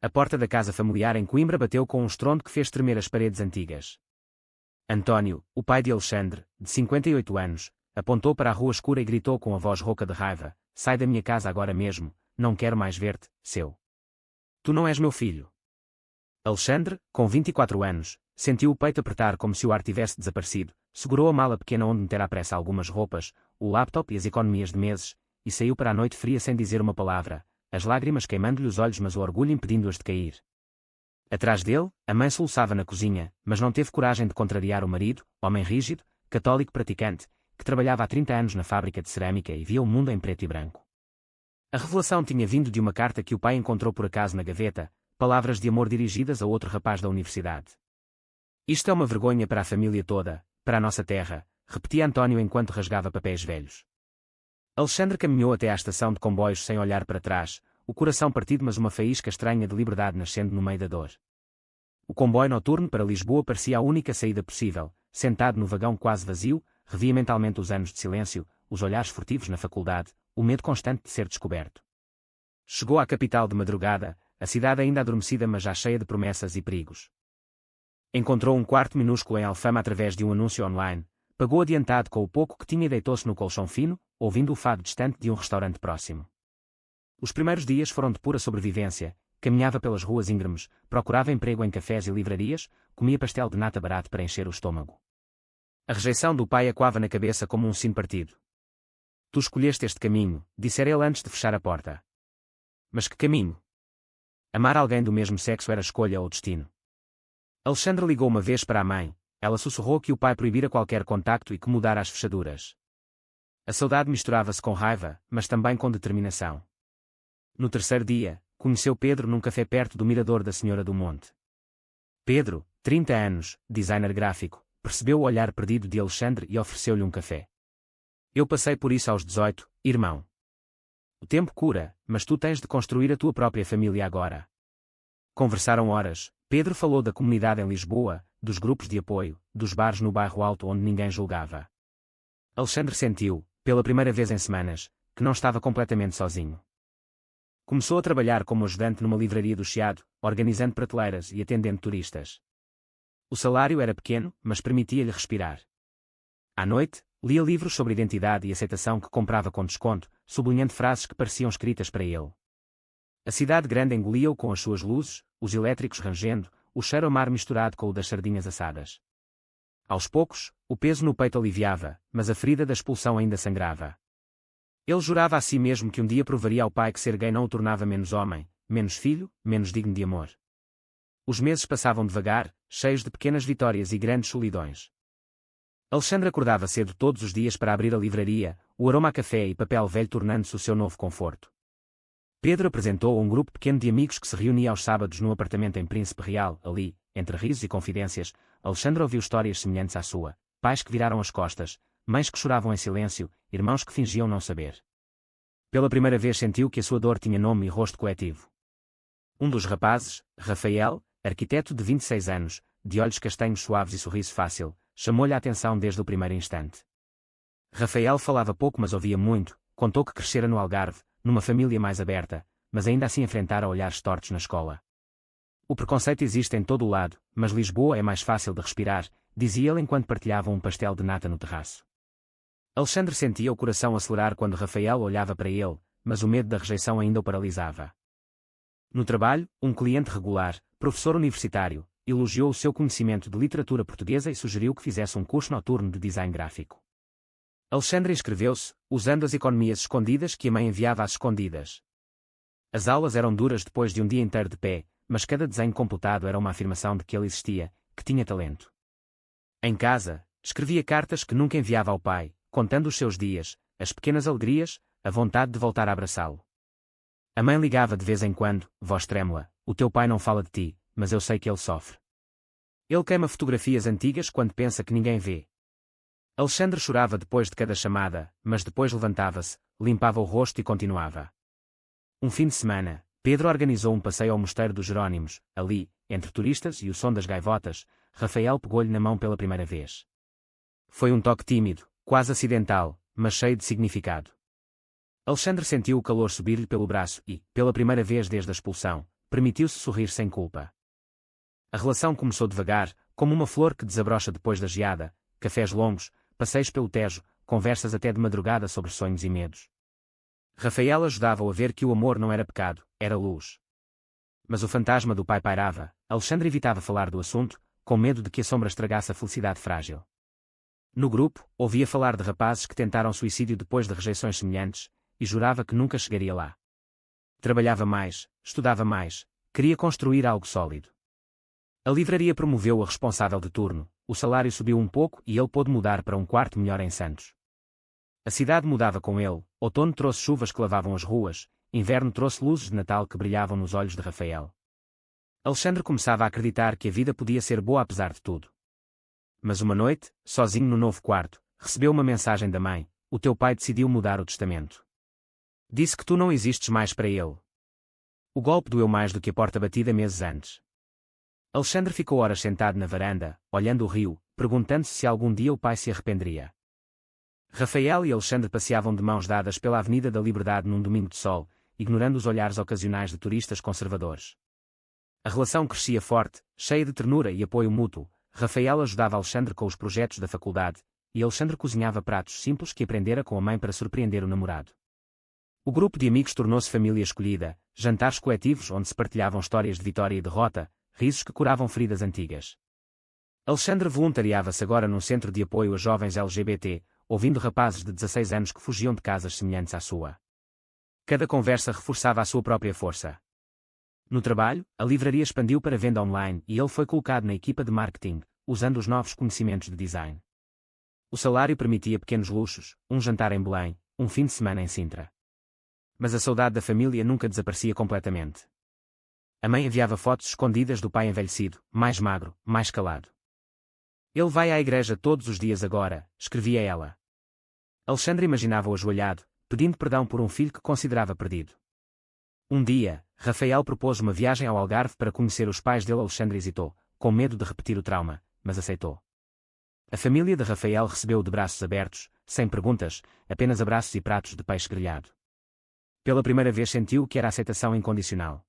A porta da casa familiar em Coimbra bateu com um estrondo que fez tremer as paredes antigas. António, o pai de Alexandre, de 58 anos, apontou para a rua escura e gritou com a voz rouca de raiva: "Sai da minha casa agora mesmo, não quero mais ver-te, seu. Tu não és meu filho." Alexandre, com 24 anos, sentiu o peito apertar como se o ar tivesse desaparecido, segurou a mala pequena onde meter à pressa algumas roupas, o laptop e as economias de meses, e saiu para a noite fria sem dizer uma palavra, as lágrimas queimando-lhe os olhos mas o orgulho impedindo-as de cair. Atrás dele, a mãe soluçava na cozinha, mas não teve coragem de contrariar o marido, homem rígido, católico praticante, que trabalhava há 30 anos na fábrica de cerâmica e via o mundo em preto e branco. A revelação tinha vindo de uma carta que o pai encontrou por acaso na gaveta, palavras de amor dirigidas a outro rapaz da universidade. "Isto é uma vergonha para a família toda, para a nossa terra", repetia António enquanto rasgava papéis velhos. Alexandre caminhou até à estação de comboios sem olhar para trás, o coração partido mas uma faísca estranha de liberdade nascendo no meio da dor. O comboio noturno para Lisboa parecia a única saída possível. Sentado no vagão quase vazio, revia mentalmente os anos de silêncio, os olhares furtivos na faculdade, o medo constante de ser descoberto. Chegou à capital de madrugada, a cidade ainda adormecida mas já cheia de promessas e perigos. Encontrou um quarto minúsculo em Alfama através de um anúncio online, pagou adiantado com o pouco que tinha e deitou-se no colchão fino, ouvindo o fado distante de um restaurante próximo. Os primeiros dias foram de pura sobrevivência. Caminhava pelas ruas íngremes, procurava emprego em cafés e livrarias, comia pastel de nata barato para encher o estômago. A rejeição do pai ecoava na cabeça como um sino partido. "Tu escolheste este caminho", dissera ele antes de fechar a porta. "Mas que caminho?" Amar alguém do mesmo sexo era escolha ou destino. Alexandre ligou uma vez para a mãe. Ela sussurrou que o pai proibira qualquer contacto e que mudara as fechaduras. A saudade misturava-se com raiva, mas também com determinação. No terceiro dia, conheceu Pedro num café perto do Mirador da Senhora do Monte. Pedro, 30 anos, designer gráfico, percebeu o olhar perdido de Alexandre e ofereceu-lhe um café. "Eu passei por isso aos 18, irmão. O tempo cura, mas tu tens de construir a tua própria família agora." Conversaram horas. Pedro falou da comunidade em Lisboa, dos grupos de apoio, dos bares no bairro Alto onde ninguém julgava. Alexandre sentiu, pela primeira vez em semanas, que não estava completamente sozinho. Começou a trabalhar como ajudante numa livraria do Chiado, organizando prateleiras e atendendo turistas. O salário era pequeno, mas permitia-lhe respirar. À noite, lia livros sobre identidade e aceitação que comprava com desconto, sublinhando frases que pareciam escritas para ele. A cidade grande engolia-o com as suas luzes, os elétricos rangendo, o cheiro a mar misturado com o das sardinhas assadas. Aos poucos, o peso no peito aliviava, mas a ferida da expulsão ainda sangrava. Ele jurava a si mesmo que um dia provaria ao pai que ser gay não o tornava menos homem, menos filho, menos digno de amor. Os meses passavam devagar, cheios de pequenas vitórias e grandes solidões. Alexandre acordava cedo todos os dias para abrir a livraria, o aroma a café e papel velho tornando-se o seu novo conforto. Pedro apresentou um grupo pequeno de amigos que se reunia aos sábados num apartamento em Príncipe Real. Ali, entre risos e confidências, Alexandre ouviu histórias semelhantes à sua: pais que viraram as costas, mães que choravam em silêncio, irmãos que fingiam não saber. Pela primeira vez sentiu que a sua dor tinha nome e rosto coletivo. Um dos rapazes, Rafael, arquiteto de 26 anos, de olhos castanhos suaves e sorriso fácil, chamou-lhe a atenção desde o primeiro instante. Rafael falava pouco mas ouvia muito, contou que crescera no Algarve, numa família mais aberta, mas ainda assim enfrentara olhares tortos na escola. "O preconceito existe em todo o lado, mas Lisboa é mais fácil de respirar", dizia ele enquanto partilhavam um pastel de nata no terraço. Alexandre sentia o coração acelerar quando Rafael olhava para ele, mas o medo da rejeição ainda o paralisava. No trabalho, um cliente regular, professor universitário, elogiou o seu conhecimento de literatura portuguesa e sugeriu que fizesse um curso noturno de design gráfico. Alexandre inscreveu-se, usando as economias escondidas que a mãe enviava às escondidas. As aulas eram duras depois de um dia inteiro de pé, mas cada desenho completado era uma afirmação de que ele existia, que tinha talento. Em casa, escrevia cartas que nunca enviava ao pai, contando os seus dias, as pequenas alegrias, a vontade de voltar a abraçá-lo. A mãe ligava de vez em quando, voz trêmula: "O teu pai não fala de ti, mas eu sei que ele sofre. Ele queima fotografias antigas quando pensa que ninguém vê." Alexandre chorava depois de cada chamada, mas depois levantava-se, limpava o rosto e continuava. Um fim de semana, Pedro organizou um passeio ao Mosteiro dos Jerónimos. Ali, entre turistas e o som das gaivotas, Rafael pegou-lhe na mão pela primeira vez. Foi um toque tímido, quase acidental, mas cheio de significado. Alexandre sentiu o calor subir-lhe pelo braço e, pela primeira vez desde a expulsão, permitiu-se sorrir sem culpa. A relação começou devagar, como uma flor que desabrocha depois da geada, cafés longos, passeios pelo Tejo, conversas até de madrugada sobre sonhos e medos. Rafael ajudava-o a ver que o amor não era pecado, era luz. Mas o fantasma do pai pairava. Alexandre evitava falar do assunto, com medo de que a sombra estragasse a felicidade frágil. No grupo, ouvia falar de rapazes que tentaram suicídio depois de rejeições semelhantes, e jurava que nunca chegaria lá. Trabalhava mais, estudava mais, queria construir algo sólido. A livraria promoveu o responsável de turno, o salário subiu um pouco e ele pôde mudar para um quarto melhor em Santos. A cidade mudava com ele, outono trouxe chuvas que lavavam as ruas, inverno trouxe luzes de Natal que brilhavam nos olhos de Rafael. Alexandre começava a acreditar que a vida podia ser boa apesar de tudo. Mas uma noite, sozinho no novo quarto, recebeu uma mensagem da mãe: o teu pai decidiu mudar o testamento. Disse que tu não existes mais para ele. O golpe doeu mais do que a porta batida meses antes. Alexandre ficou horas sentado na varanda, olhando o rio, perguntando-se se algum dia o pai se arrependeria. Rafael e Alexandre passeavam de mãos dadas pela Avenida da Liberdade num domingo de sol, ignorando os olhares ocasionais de turistas conservadores. A relação crescia forte, cheia de ternura e apoio mútuo. Rafael ajudava Alexandre com os projetos da faculdade, e Alexandre cozinhava pratos simples que aprendera com a mãe para surpreender o namorado. O grupo de amigos tornou-se família escolhida, jantares coletivos onde se partilhavam histórias de vitória e derrota, risos que curavam feridas antigas. Alexandre voluntariava-se agora num centro de apoio a jovens LGBT, ouvindo rapazes de 16 anos que fugiam de casas semelhantes à sua. Cada conversa reforçava a sua própria força. No trabalho, a livraria expandiu para venda online e ele foi colocado na equipa de marketing, usando os novos conhecimentos de design. O salário permitia pequenos luxos, um jantar em Belém, um fim de semana em Sintra. Mas a saudade da família nunca desaparecia completamente. A mãe enviava fotos escondidas do pai envelhecido, mais magro, mais calado. Ele vai à igreja todos os dias agora, escrevia ela. Alexandre imaginava-o ajoelhado, pedindo perdão por um filho que considerava perdido. Um dia, Rafael propôs uma viagem ao Algarve para conhecer os pais dele. Alexandre hesitou, com medo de repetir o trauma, mas aceitou. A família de Rafael recebeu-o de braços abertos, sem perguntas, apenas abraços e pratos de peixe grelhado. Pela primeira vez sentiu que era aceitação incondicional.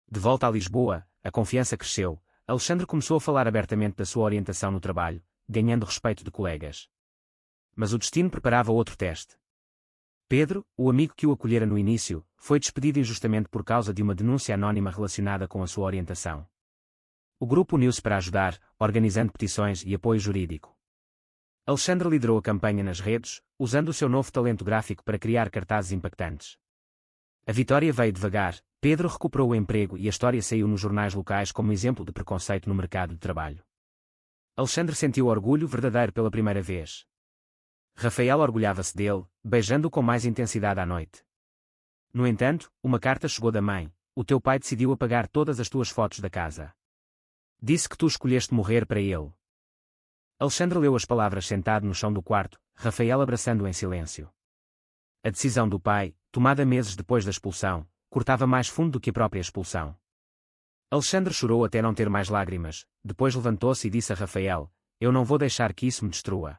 De volta a Lisboa, a confiança cresceu. Alexandre começou a falar abertamente da sua orientação no trabalho, ganhando respeito de colegas. Mas o destino preparava outro teste. Pedro, o amigo que o acolhera no início, foi despedido injustamente por causa de uma denúncia anónima relacionada com a sua orientação. O grupo uniu-se para ajudar, organizando petições e apoio jurídico. Alexandre liderou a campanha nas redes, usando o seu novo talento gráfico para criar cartazes impactantes. A vitória veio devagar. Pedro recuperou o emprego e a história saiu nos jornais locais como exemplo de preconceito no mercado de trabalho. Alexandre sentiu orgulho verdadeiro pela primeira vez. Rafael orgulhava-se dele, beijando-o com mais intensidade à noite. No entanto, uma carta chegou da mãe: o teu pai decidiu apagar todas as tuas fotos da casa. Disse que tu escolheste morrer para ele. Alexandre leu as palavras sentado no chão do quarto, Rafael abraçando-o em silêncio. A decisão do pai, tomada meses depois da expulsão, cortava mais fundo do que a própria expulsão. Alexandre chorou até não ter mais lágrimas, depois levantou-se e disse a Rafael: eu não vou deixar que isso me destrua.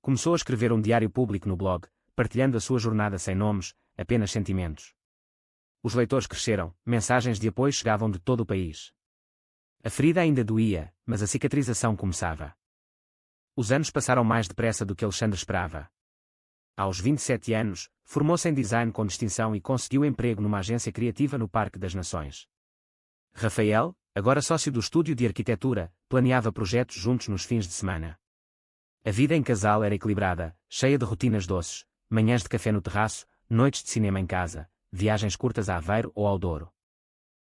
Começou a escrever um diário público no blog, partilhando a sua jornada sem nomes, apenas sentimentos. Os leitores cresceram, mensagens de apoio chegavam de todo o país. A ferida ainda doía, mas a cicatrização começava. Os anos passaram mais depressa do que Alexandre esperava. Aos 27 anos, formou-se em design com distinção e conseguiu emprego numa agência criativa no Parque das Nações. Rafael, agora sócio do estúdio de arquitetura, planeava projetos juntos nos fins de semana. A vida em casal era equilibrada, cheia de rotinas doces, manhãs de café no terraço, noites de cinema em casa, viagens curtas a Aveiro ou ao Douro.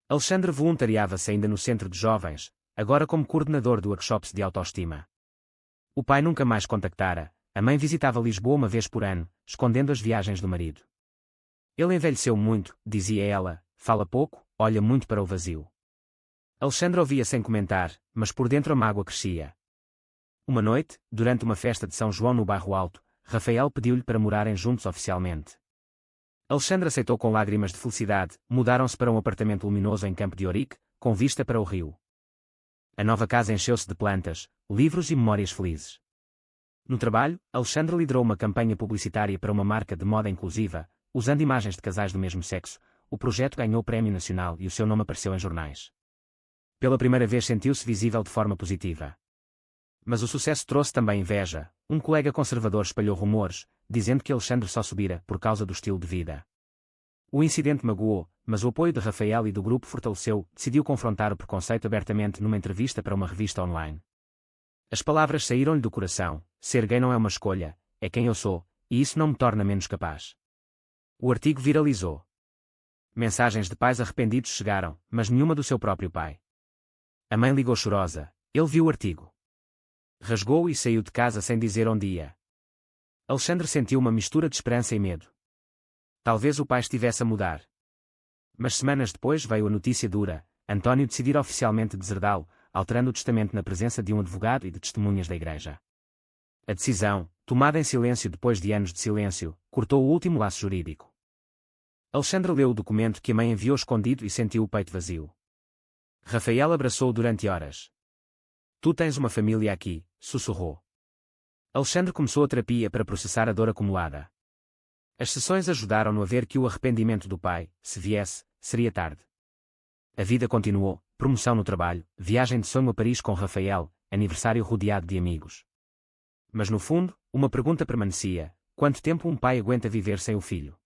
Alexandre voluntariava-se ainda no Centro de Jovens, agora como coordenador de workshops de autoestima. O pai nunca mais contactara. A mãe visitava Lisboa uma vez por ano, escondendo as viagens do marido. Ele envelheceu muito, dizia ela, fala pouco, olha muito para o vazio. Alexandre ouvia sem comentar, mas por dentro a mágoa crescia. Uma noite, durante uma festa de São João no Bairro Alto, Rafael pediu-lhe para morarem juntos oficialmente. Alexandre aceitou com lágrimas de felicidade, mudaram-se para um apartamento luminoso em Campo de Ourique, com vista para o rio. A nova casa encheu-se de plantas, livros e memórias felizes. No trabalho, Alexandre liderou uma campanha publicitária para uma marca de moda inclusiva, usando imagens de casais do mesmo sexo, o projeto ganhou prémio nacional e o seu nome apareceu em jornais. Pela primeira vez sentiu-se visível de forma positiva. Mas o sucesso trouxe também inveja. Um colega conservador espalhou rumores, dizendo que Alexandre só subira por causa do estilo de vida. O incidente magoou, mas o apoio de Rafael e do grupo fortaleceu. Decidiu confrontar o preconceito abertamente numa entrevista para uma revista online. As palavras saíram-lhe do coração: ser gay não é uma escolha, é quem eu sou, e isso não me torna menos capaz. O artigo viralizou. Mensagens de pais arrependidos chegaram, mas nenhuma do seu próprio pai. A mãe ligou chorosa. Ele viu o artigo. Rasgou-o e saiu de casa sem dizer onde ia. Alexandre sentiu uma mistura de esperança e medo. Talvez o pai estivesse a mudar. Mas semanas depois veio a notícia dura: António decidira oficialmente deserdá-lo, alterando o testamento na presença de um advogado e de testemunhas da igreja. A decisão, tomada em silêncio depois de anos de silêncio, cortou o último laço jurídico. Alexandre leu o documento que a mãe enviou escondido e sentiu o peito vazio. Rafael abraçou-o durante horas. Tu tens uma família aqui, sussurrou. Alexandre começou a terapia para processar a dor acumulada. As sessões ajudaram-no a ver que o arrependimento do pai, se viesse, seria tarde. A vida continuou: promoção no trabalho, viagem de sonho a Paris com Rafael, aniversário rodeado de amigos. Mas no fundo, uma pergunta permanecia: quanto tempo um pai aguenta viver sem o filho?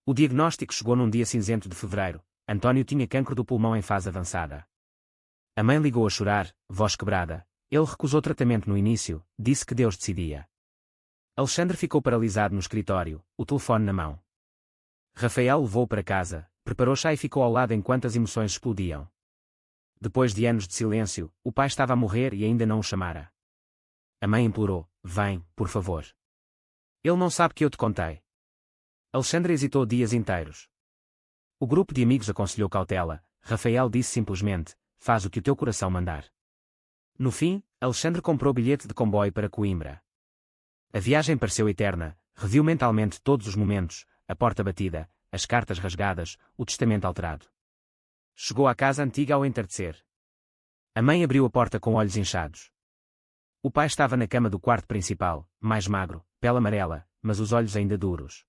O diagnóstico chegou num dia cinzento de fevereiro. António tinha cancro do pulmão em fase avançada. A mãe ligou a chorar, voz quebrada. Ele recusou tratamento no início, disse que Deus decidia. Alexandre ficou paralisado no escritório, o telefone na mão. Rafael levou-o para casa, preparou chá e ficou ao lado enquanto as emoções explodiam. Depois de anos de silêncio, o pai estava a morrer e ainda não o chamara. A mãe implorou: vem, por favor. Ele não sabe que eu te contei. Alexandre hesitou dias inteiros. O grupo de amigos aconselhou cautela. Rafael disse simplesmente: faz o que o teu coração mandar. No fim, Alexandre comprou bilhete de comboio para Coimbra. A viagem pareceu eterna. Reviu mentalmente todos os momentos: a porta batida, as cartas rasgadas, o testamento alterado. Chegou à casa antiga ao entardecer. A mãe abriu a porta com olhos inchados. O pai estava na cama do quarto principal, mais magro, pele amarela, mas os olhos ainda duros.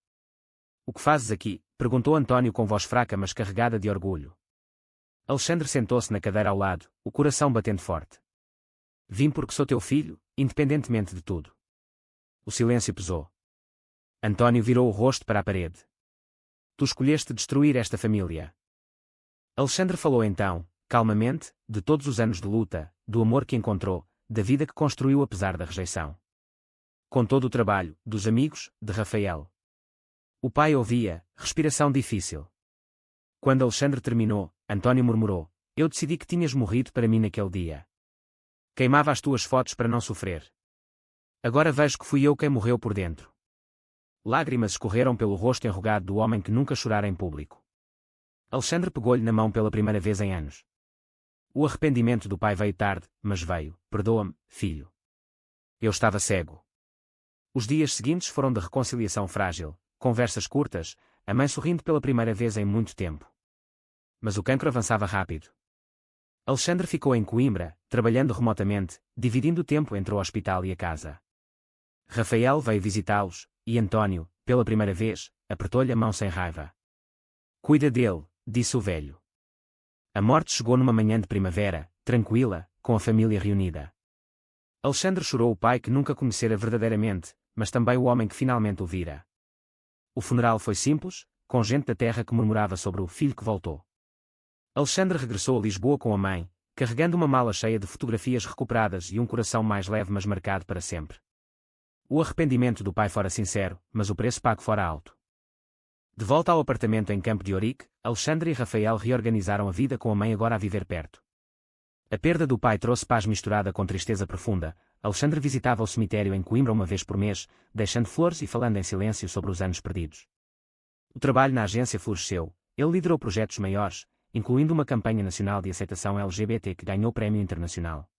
O que fazes aqui? Perguntou António com voz fraca mas carregada de orgulho. Alexandre sentou-se na cadeira ao lado, o coração batendo forte. Vim porque sou teu filho, independentemente de tudo. O silêncio pesou. António virou o rosto para a parede. Tu escolheste destruir esta família. Alexandre falou então, calmamente, de todos os anos de luta, do amor que encontrou, da vida que construiu apesar da rejeição. Contou do trabalho, dos amigos, de Rafael. O pai ouvia, respiração difícil. Quando Alexandre terminou, António murmurou: eu decidi que tinhas morrido para mim naquele dia. Queimava as tuas fotos para não sofrer. Agora vejo que fui eu quem morreu por dentro. Lágrimas escorreram pelo rosto enrugado do homem que nunca chorara em público. Alexandre pegou-lhe na mão pela primeira vez em anos. O arrependimento do pai veio tarde, mas veio. Perdoa-me, filho. Eu estava cego. Os dias seguintes foram de reconciliação frágil, conversas curtas, a mãe sorrindo pela primeira vez em muito tempo. Mas o cancro avançava rápido. Alexandre ficou em Coimbra, trabalhando remotamente, dividindo o tempo entre o hospital e a casa. Rafael veio visitá-los, e António, pela primeira vez, apertou-lhe a mão sem raiva. Cuida dele, disse o velho. A morte chegou numa manhã de primavera, tranquila, com a família reunida. Alexandre chorou o pai que nunca conhecera verdadeiramente, mas também o homem que finalmente o vira. O funeral foi simples, com gente da terra que murmurava sobre o filho que voltou. Alexandre regressou a Lisboa com a mãe, carregando uma mala cheia de fotografias recuperadas e um coração mais leve mas marcado para sempre. O arrependimento do pai fora sincero, mas o preço pago fora alto. De volta ao apartamento em Campo de Ourique, Alexandre e Rafael reorganizaram a vida com a mãe agora a viver perto. A perda do pai trouxe paz misturada com tristeza profunda. Alexandre visitava o cemitério em Coimbra uma vez por mês, deixando flores e falando em silêncio sobre os anos perdidos. O trabalho na agência floresceu. Ele liderou projetos maiores, incluindo uma campanha nacional de aceitação LGBT que ganhou prémio internacional.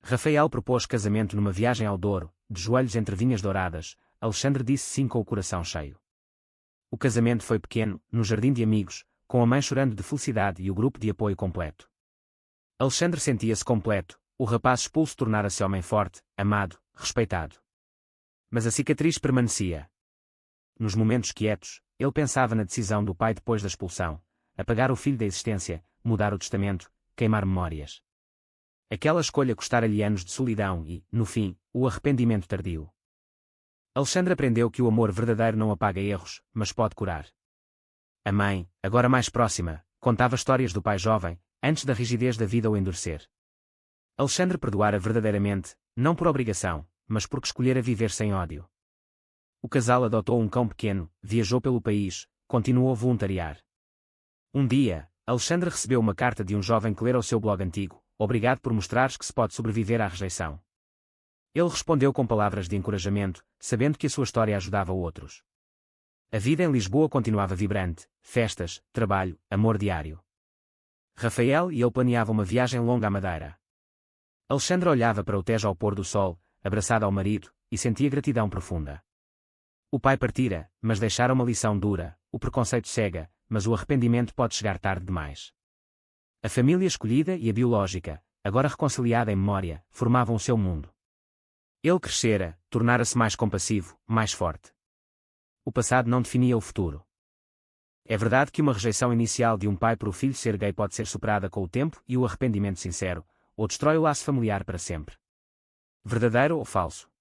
Rafael propôs casamento numa viagem ao Douro, de joelhos entre vinhas douradas. Alexandre disse sim com o coração cheio. O casamento foi pequeno, no jardim de amigos, com a mãe chorando de felicidade e o grupo de apoio completo. Alexandre sentia-se completo, o rapaz expulso tornara-se homem forte, amado, respeitado. Mas a cicatriz permanecia. Nos momentos quietos, ele pensava na decisão do pai depois da expulsão: apagar o filho da existência, mudar o testamento, queimar memórias. Aquela escolha custara-lhe anos de solidão e, no fim, o arrependimento tardio. Alexandre aprendeu que o amor verdadeiro não apaga erros, mas pode curar. A mãe, agora mais próxima, contava histórias do pai jovem, antes da rigidez da vida o endurecer. Alexandre perdoara verdadeiramente, não por obrigação, mas porque escolhera viver sem ódio. O casal adotou um cão pequeno, viajou pelo país, continuou a voluntariar. Um dia, Alexandre recebeu uma carta de um jovem que lera o seu blog antigo: obrigado por mostrares que se pode sobreviver à rejeição. Ele respondeu com palavras de encorajamento, sabendo que a sua história ajudava outros. A vida em Lisboa continuava vibrante: festas, trabalho, amor diário. Rafael e ele planeavam uma viagem longa à Madeira. Alexandre olhava para o Tejo ao pôr do sol, abraçado ao marido, e sentia gratidão profunda. O pai partira, mas deixara uma lição dura: o preconceito cega, mas o arrependimento pode chegar tarde demais. A família escolhida e a biológica, agora reconciliada em memória, formavam o seu mundo. Ele crescera, tornara-se mais compassivo, mais forte. O passado não definia o futuro. É verdade que uma rejeição inicial de um pai por o filho ser gay pode ser superada com o tempo e o arrependimento sincero, ou destrói o laço familiar para sempre. Verdadeiro ou falso?